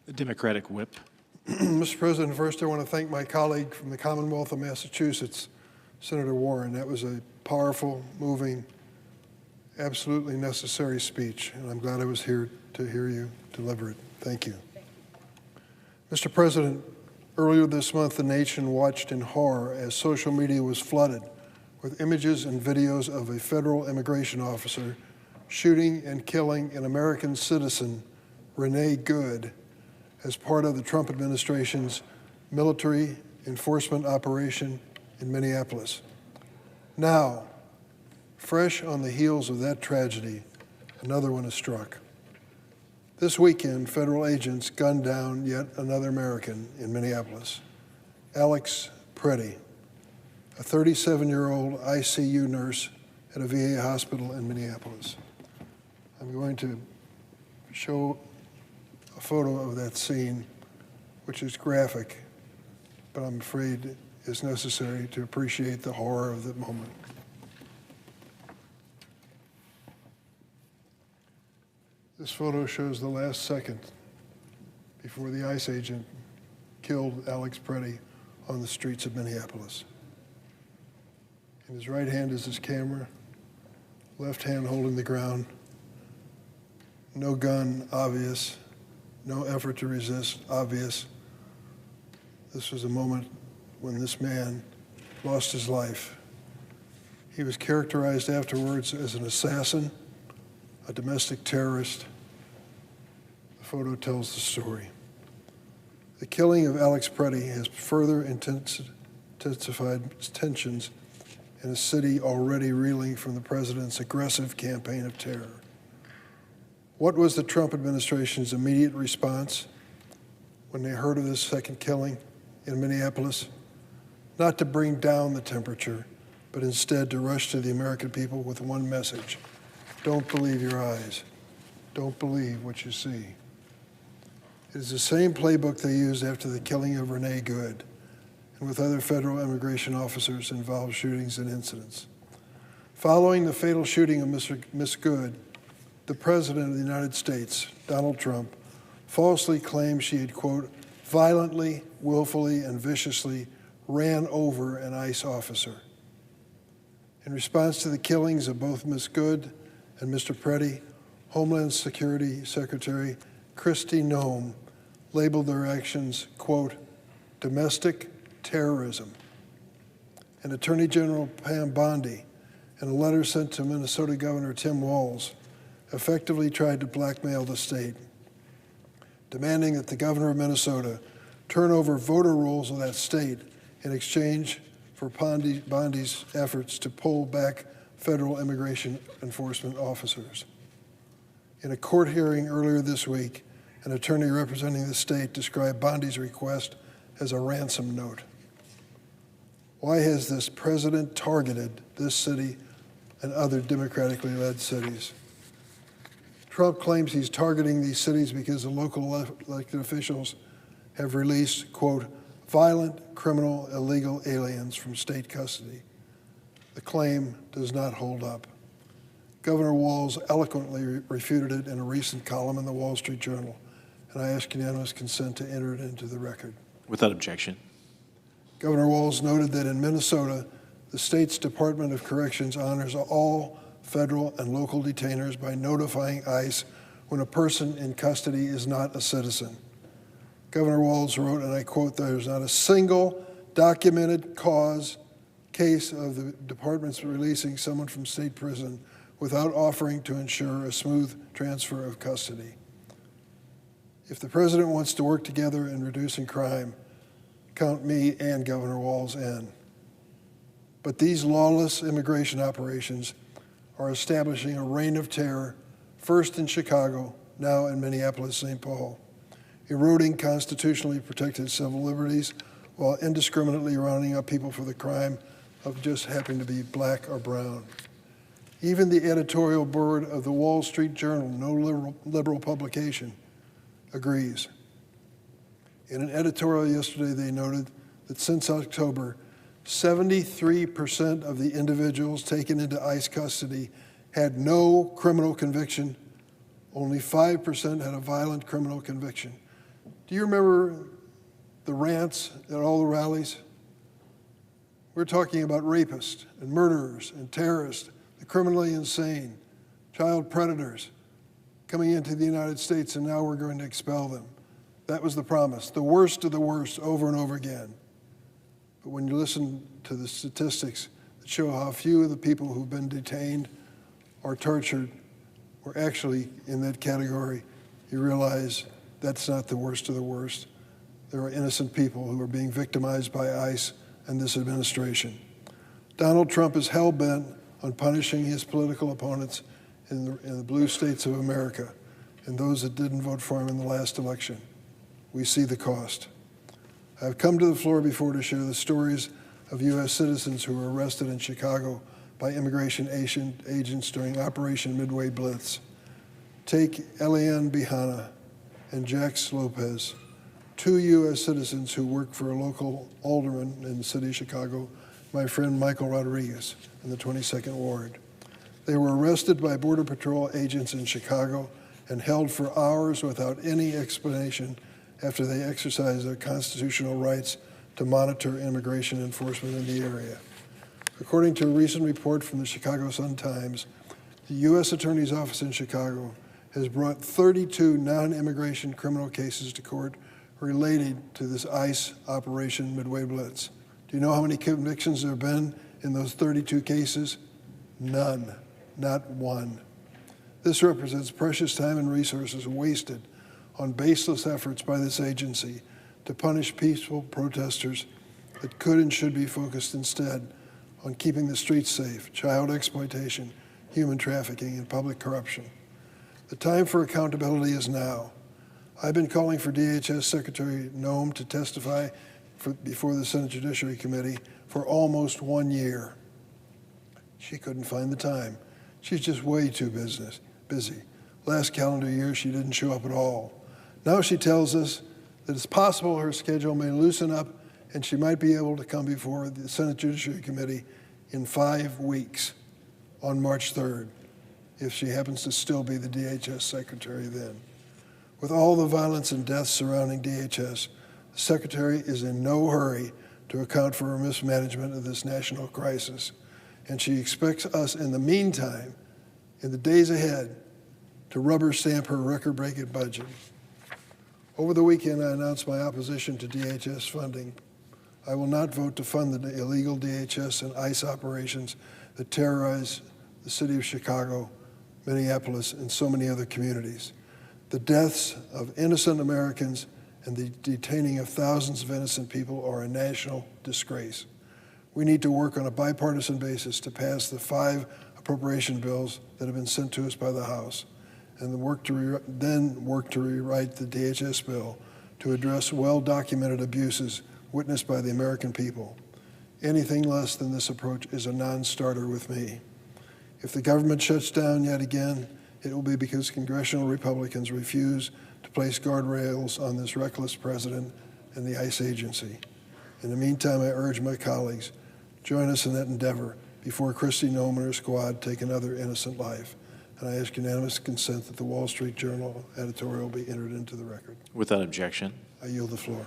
The Democratic whip. Mr. President, first I want to thank my colleague from the Commonwealth of Massachusetts, Senator Warren. That was a powerful, moving, absolutely necessary speech, and I'm glad I was here to hear you deliver it. Thank you. Mr. President, earlier this month, the nation watched in horror as social media was flooded with images and videos of a federal immigration officer shooting and killing an American citizen, Renee Good, as part of the Trump administration's military enforcement operation in Minneapolis. Now, fresh on the heels of that tragedy, another one has struck. This weekend, federal agents gunned down yet another American in Minneapolis, Alex Preddy, a 37-year-old ICU nurse at a VA hospital in Minneapolis. I'm going to show a photo of that scene, which is graphic, but I'm afraid is necessary to appreciate the horror of the moment. This photo shows the last second before the ICE agent killed Alex Preddy on the streets of Minneapolis. In his right hand is his camera, left hand holding the ground. No gun, obvious. No effort to resist, obvious. This was a moment when this man lost his life. He was characterized afterwards as an assassin, a domestic terrorist. The photo tells the story. The killing of Alex Preddy has further intensified tensions in a city already reeling from the president's aggressive campaign of terror. What was the Trump administration's immediate response when they heard of this second killing in Minneapolis? Not to bring down the temperature, but instead to rush to the American people with one message: don't believe your eyes. Don't believe what you see. It is the same playbook they used after the killing of Renee Good and with other federal immigration officers involved shootings and incidents. Following the fatal shooting of Miss Good, the President of the United States, Donald Trump, falsely claimed she had, quote, violently, willfully, and viciously ran over an ICE officer. In response to the killings of both Ms. Good and Mr. Preddy, Homeland Security Secretary Kristi Noem labeled their actions, quote, domestic terrorism. And Attorney General Pam Bondi, in a letter sent to Minnesota Governor Tim Walz, effectively tried to blackmail the state, demanding that the governor of Minnesota turn over voter rolls of that state in exchange for Bondi's efforts to pull back federal immigration enforcement officers. In a court hearing earlier this week, an attorney representing the state described Bondi's request as a ransom note. Why has this president targeted this city and other democratically led cities? Trump claims he's targeting these cities because the local elected officials have released, quote, violent, criminal, illegal aliens from state custody. The claim does not hold up. Governor Walz eloquently refuted it in a recent column in the Wall Street Journal, and I ask unanimous consent to enter it into the record. Without objection. Governor Walz noted that in Minnesota, the state's Department of Corrections honors all federal and local detainers by notifying ICE when a person in custody is not a citizen. Governor Walz wrote, and I quote, there is not a single documented case of the department's releasing someone from state prison without offering to ensure a smooth transfer of custody. If the president wants to work together in reducing crime, count me and Governor Walz in. But these lawless immigration operations are establishing a reign of terror, first in Chicago, now in Minneapolis, St. Paul, eroding constitutionally protected civil liberties while indiscriminately rounding up people for the crime of just happening to be black or brown. Even the editorial board of the Wall Street Journal, no liberal publication, agrees. In an editorial yesterday, they noted that since October, 73% of the individuals taken into ICE custody had no criminal conviction. Only 5% had a violent criminal conviction. Do you remember the rants at all the rallies? We're talking about rapists and murderers and terrorists, the criminally insane, child predators coming into the United States, and now we're going to expel them. That was the promise, the worst of the worst, over and over again. But when you listen to the statistics that show how few of the people who've been detained or tortured were actually in that category, you realize that's not the worst of the worst. There are innocent people who are being victimized by ICE and this administration. Donald Trump is hell-bent on punishing his political opponents in the blue states of America and those that didn't vote for him in the last election. We see the cost. I've come to the floor before to share the stories of U.S. citizens who were arrested in Chicago by immigration agents during Operation Midway Blitz. Take Eliane Bihana and Jax Lopez, two U.S. citizens who work for a local alderman in the city of Chicago, my friend Michael Rodriguez in the 22nd Ward. They were arrested by Border Patrol agents in Chicago and held for hours without any explanation after they exercised their constitutional rights to monitor immigration enforcement in the area. According to a recent report from the Chicago Sun-Times, the U.S. Attorney's Office in Chicago has brought 32 non-immigration criminal cases to court related to this ICE Operation Midway Blitz. Do you know how many convictions there have been in those 32 cases? None, not one. This represents precious time and resources wasted on baseless efforts by this agency to punish peaceful protesters that could and should be focused instead on keeping the streets safe, child exploitation, human trafficking, and public corruption. The time for accountability is now. I've been calling for DHS Secretary Noem to testify before the Senate Judiciary Committee for almost 1 year. She couldn't find the time. She's just way too busy. Last calendar year, she didn't show up at all. Now she tells us that it's possible her schedule may loosen up and she might be able to come before the Senate Judiciary Committee in 5 weeks on March 3rd, if she happens to still be the DHS Secretary then. With all the violence and deaths surrounding DHS, the Secretary is in no hurry to account for her mismanagement of this national crisis, and she expects us in the meantime, in the days ahead, to rubber stamp her record-breaking budget. Over the weekend, I announced my opposition to DHS funding. I will not vote to fund the illegal DHS and ICE operations that terrorize the city of Chicago, Minneapolis, and so many other communities. The deaths of innocent Americans and the detaining of thousands of innocent people are a national disgrace. We need to work on a bipartisan basis to pass the 5 appropriation bills that have been sent to us by the House, and then work to rewrite the DHS bill to address well-documented abuses witnessed by the American people. Anything less than this approach is a non-starter with me. If the government shuts down yet again, it will be because congressional Republicans refuse to place guardrails on this reckless president and the ICE agency. In the meantime, I urge my colleagues, join us in that endeavor before Kristi Noem and her squad take another innocent life. And I ask unanimous consent that the Wall Street Journal editorial be entered into the record. Without objection. I yield the floor.